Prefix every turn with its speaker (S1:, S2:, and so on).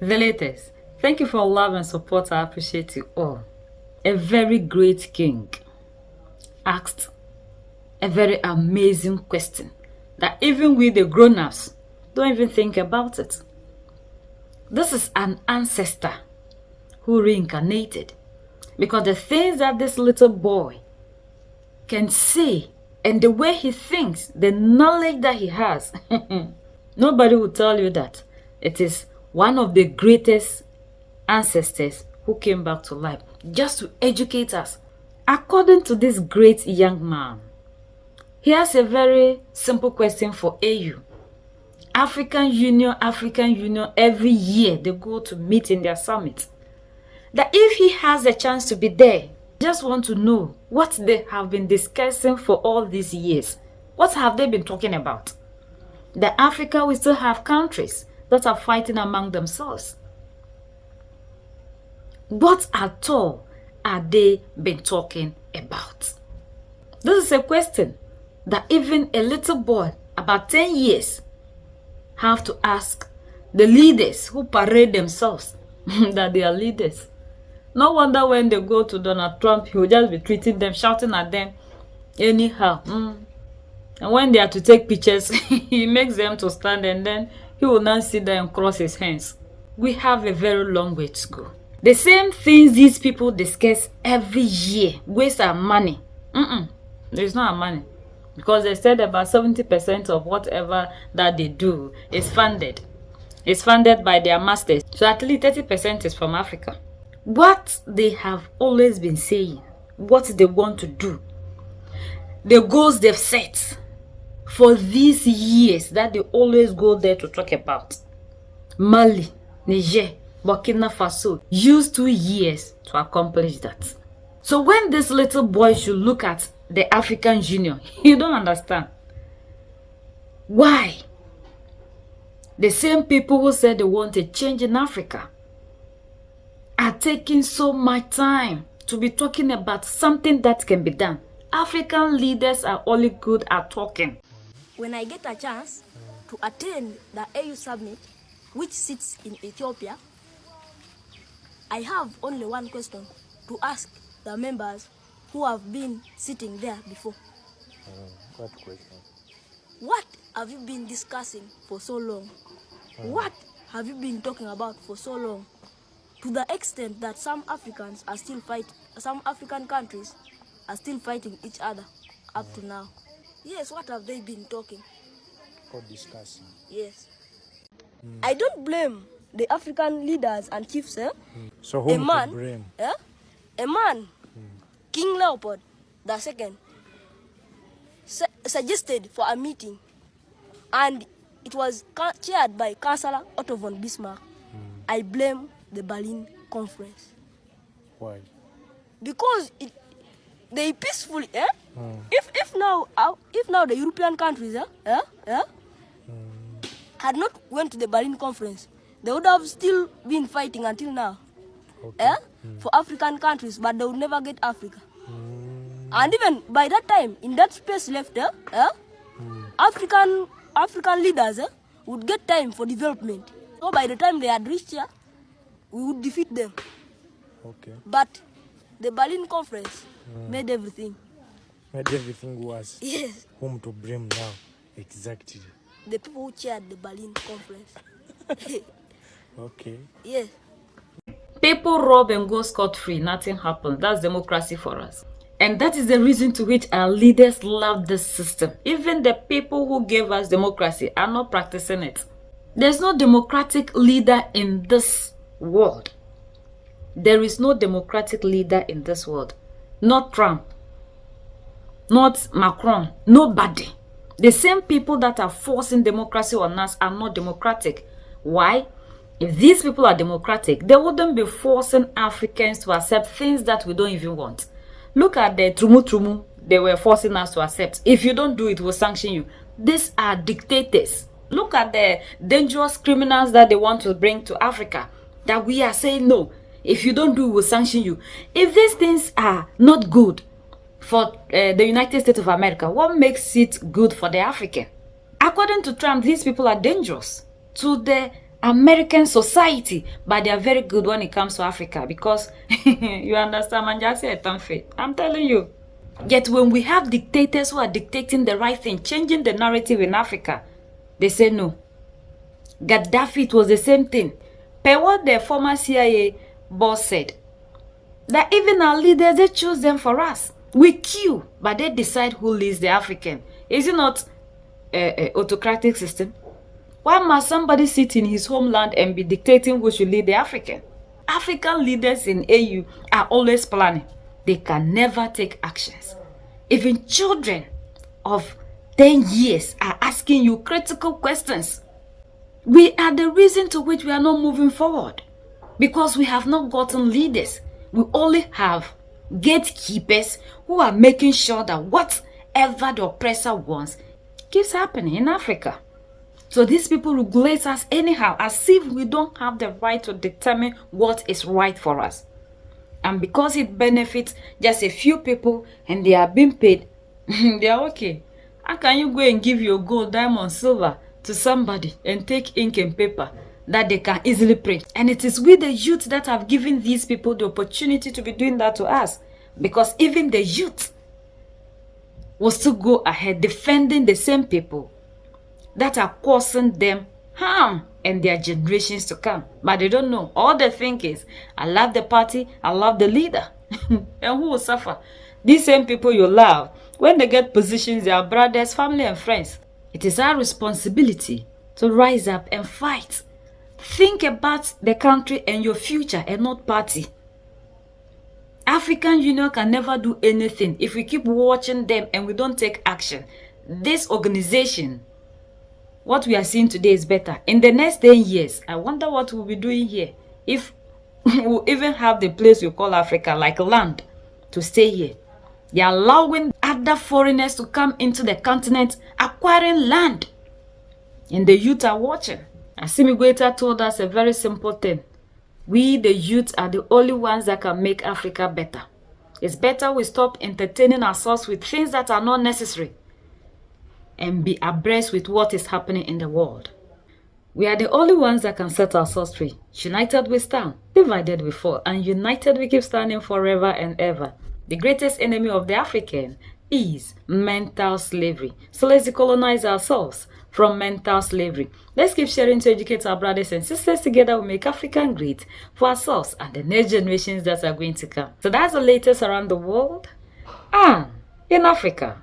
S1: The latest. Thank you for love and support. I appreciate you all. A very great king asked a very amazing question that even we, the grown-ups, don't even think about it. This is an ancestor who reincarnated, because the things that this little boy can say and the way he thinks, the knowledge that he has, nobody will tell you that it is one of the greatest ancestors who came back to life just to educate us. According to this great young man, he has a very simple question for AU. African Union, every year they go to meet in their summit. That if he has a chance to be there, just want to know what they have been discussing for all these years. What have they been talking about? That Africa will still have countries that are fighting among themselves. What at all are they been talking about? This is a question that even a little boy about 10 years have to ask the leaders who parade themselves that they are leaders. No wonder when they go to Donald Trump, he will just be treating them, shouting at them anyhow. And when they are to take pictures, he makes them to stand, and then he will not sit there and cross his hands. We have a very long way to go. The same things these people discuss every year waste our money. There's not our money, because they said about 70% of whatever that they do is funded. It's funded by their masters. So at least 30% is from Africa. What they have always been saying, what they want to do, the goals they've set for these years that they always go there to talk about. Mali, Niger, Burkina Faso used 2 years to accomplish that. So when this little boy should look at the African Union, you don't understand. Why? The same people who said they want a change in Africa are taking so much time to be talking about something that can be done. African leaders are only good at talking.
S2: When I get a chance to attend the AU summit, which sits in Ethiopia, I have only one question to ask the members who have been sitting there before.
S3: What question?
S2: What have you been discussing for so long? What have you been talking about for so long? To the extent that some African countries are still fighting each other up to now. Yes, what have they been talking?
S3: Or discussing?
S2: Yes. I don't blame the African leaders and chiefs.
S3: So whom to blame?
S2: A man, King Leopold II, suggested for a meeting, and it was chaired by Chancellor Otto von Bismarck. I blame the Berlin Conference.
S3: Why?
S2: Because they peacefully, if now the European countries had not went to the Berlin Conference, they would have still been fighting until now.
S3: Okay.
S2: For African countries, but they would never get Africa. And even by that time, in that space left, African leaders would get time for development. So by the time they had reached here, we would defeat them.
S3: Okay.
S2: But the Berlin Conference made everything.
S3: Made everything worse.
S2: Yes.
S3: Whom to blame now? Exactly.
S2: The people who chaired the Berlin Conference.
S3: Okay.
S2: Yes.
S1: People rob and go scot-free, nothing happens. That's democracy for us. And that is the reason to which our leaders love this system. Even the people who gave us democracy are not practicing it. There's no democratic leader in this world. There is no democratic leader in this world. Not Trump. Not Macron. Nobody. The same people that are forcing democracy on us are not democratic. Why? If these people are democratic, they wouldn't be forcing Africans to accept things that we don't even want. Look at the Trumu they were forcing us to accept. If you don't do it, we'll sanction you. These are dictators. Look at the dangerous criminals that they want to bring to Africa, that we are saying no. If you don't do it, we'll sanction you. If these things are not good for the United States of America, what makes it good for the African? According to Trump, these people are dangerous to the American society, but they are very good when it comes to Africa because you understand, man, just say it. I'm telling you. Yet when we have dictators who are dictating the right thing, changing the narrative in Africa, they say no. Gaddafi, it was the same thing. Per what the former CIA boss said, that even our leaders, they choose them for us. We queue, but they decide who leads the African. Is it not an autocratic system? Why must somebody sit in his homeland and be dictating who should lead the African? African leaders in AU are always planning. They can never take actions. Even children of 10 years are asking you critical questions. We are the reason to which we are not moving forward. Because we have not gotten leaders. We only have gatekeepers who are making sure that whatever the oppressor wants keeps happening in Africa. So these people regulate us anyhow, as if we don't have the right to determine what is right for us. And because it benefits just a few people and they are being paid, they are okay. How can you go and give your gold, diamond, silver to somebody and take ink and paper that they can easily print? And it is we the youth that have given these people the opportunity to be doing that to us. Because even the youth will still go ahead defending the same people that are causing them harm and their generations to come. But they don't know. All they think is, I love the party, I love the leader. And who will suffer? These same people you love, when they get positions, they are brothers, family and friends. It is our responsibility to rise up and fight. Think about the country and your future and not party. African Union can never do anything if we keep watching them and we don't take action. This organization, what we are seeing today is better. In the next 10 years, I wonder what we'll be doing here. If we'll even have the place we call Africa, like land, to stay here. They are allowing other foreigners to come into the continent, acquiring land. And the youth are watching. Assimi Goita told us a very simple thing. We, the youth, are the only ones that can make Africa better. It's better we stop entertaining ourselves with things that are not necessary and be abreast with what is happening in the world. We are the only ones that can set ourselves free. United we stand, divided we fall, and united we keep standing forever and ever. The greatest enemy of the African is mental slavery. So let's decolonize ourselves from mental slavery. Let's keep sharing to educate our brothers and sisters. Together we make Africa great for ourselves and the next generations that are going to come. So that's the latest around the world and in Africa.